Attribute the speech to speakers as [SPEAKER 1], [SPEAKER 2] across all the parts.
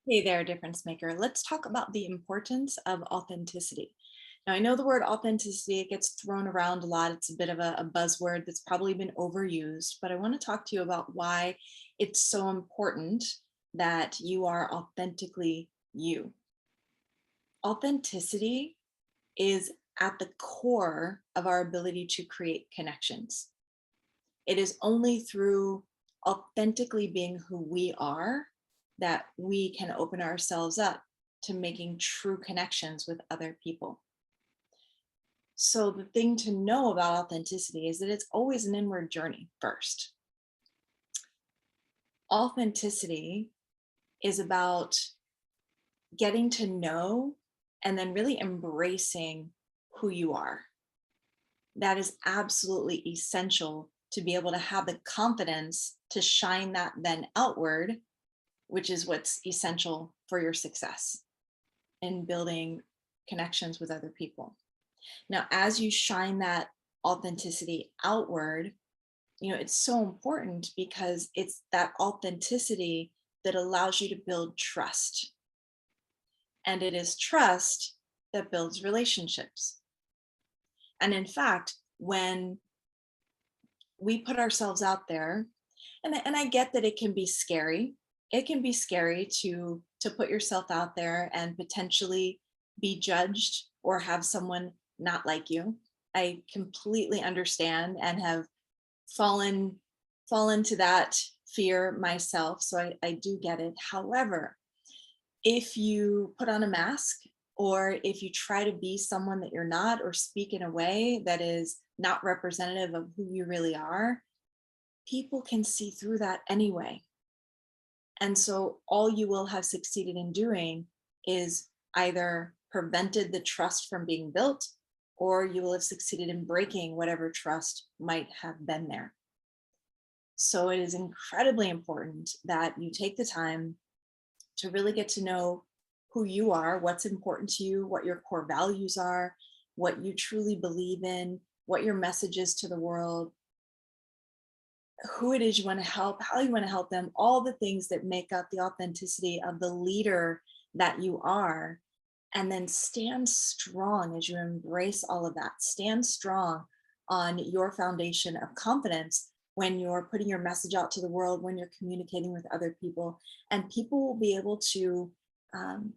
[SPEAKER 1] Hey there, difference maker. Let's talk about the importance of authenticity. Now, I know the word authenticity, it gets thrown around a lot. It's a bit of a buzzword that's probably been overused, but I want to talk to you about why it's so important that you are authentically you. Authenticity is at the core of our ability to create connections. It is only through authentically being who we are that we can open ourselves up to making true connections with other people. So, the thing to know about authenticity is that it's always an inward journey first. Authenticity is about getting to know and then really embracing who you are. That is absolutely essential to be able to have the confidence to shine that then outward, which is what's essential for your success in building connections with other people. Now, as you shine that authenticity outward, it's so important because it's that authenticity that allows you to build trust. And it is trust that builds relationships. And in fact, when we put ourselves out there, and I get that it can be scary. It can be scary to put yourself out there and potentially be judged or have someone not like you. I completely understand and have fallen fallen to that fear myself. So I do get it. However, if you put on a mask or if you try to be someone that you're not or speak in a way that is not representative of who you really are, people can see through that anyway. And so all you will have succeeded in doing is either prevented the trust from being built, or you will have succeeded in breaking whatever trust might have been there. So it is incredibly important that you take the time to really get to know who you are, what's important to you, what your core values are, what you truly believe in, what your message is to the world, who it is you want to help, how you want to help them, all the things that make up the authenticity of the leader that you are. And then stand strong as you embrace all of that. Stand strong on your foundation of confidence when you're putting your message out to the world, when you're communicating with other people. And people will be able to, um,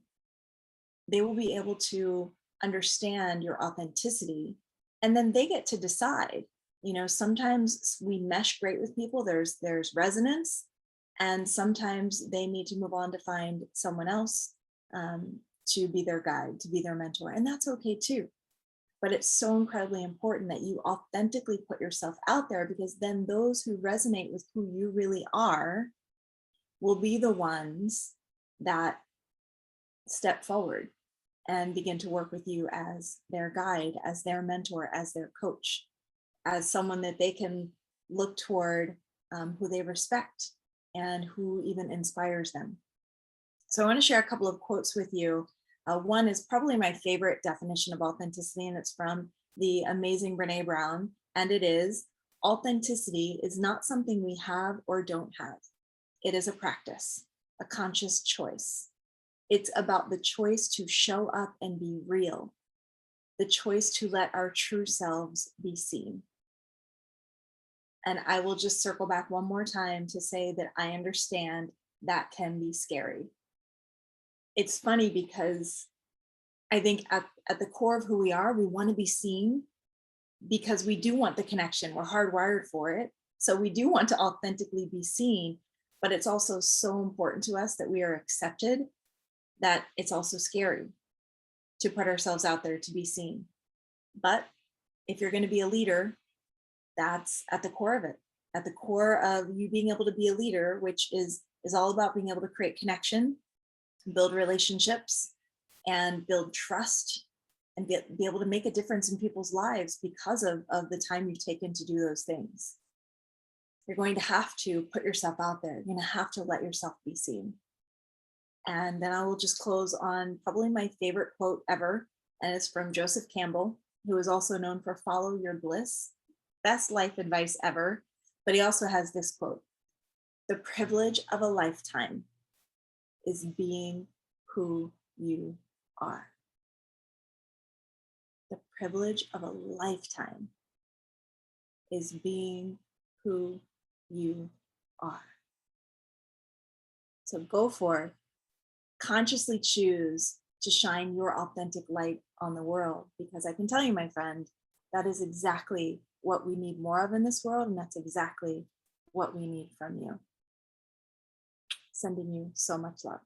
[SPEAKER 1] they will be able to understand your authenticity. And then they get to decide. Sometimes we mesh great with people, there's resonance, and sometimes they need to move on to find someone else, to be their guide, to be their mentor, and that's okay too. But it's so incredibly important that you authentically put yourself out there, because then those who resonate with who you really are will be the ones that step forward and begin to work with you as their guide, as their mentor, as their coach, as someone that they can look toward, who they respect and who even inspires them. So I want to share a couple of quotes with you. One is probably my favorite definition of authenticity, and it's from the amazing Brene Brown. And it is: authenticity is not something we have or don't have. It is a practice, a conscious choice. It's about the choice to show up and be real, the choice to let our true selves be seen. And I will just circle back one more time to say that I understand that can be scary. It's funny because I think at the core of who we are, we want to be seen because we do want the connection. We're hardwired for it. So we do want to authentically be seen, but it's also so important to us that we are accepted, that it's also scary to put ourselves out there to be seen. But if you're going to be a leader, that's at the core of it. At the core of you being able to be a leader, which is all about being able to create connection, build relationships, and build trust, and be able to make a difference in people's lives because of the time you've taken to do those things. You're going to have to put yourself out there. You're going to have to let yourself be seen. And then I will just close on probably my favorite quote ever, and it's from Joseph Campbell, who is also known for "Follow Your Bliss." Best life advice ever. But he also has this quote: "The privilege of a lifetime is being who you are. The privilege of a lifetime is being who you are. So go forth, consciously choose to shine your authentic light on the world, because I can tell you, my friend, that is exactly what we need more of in this world, and that's exactly what we need from you. Sending you so much love.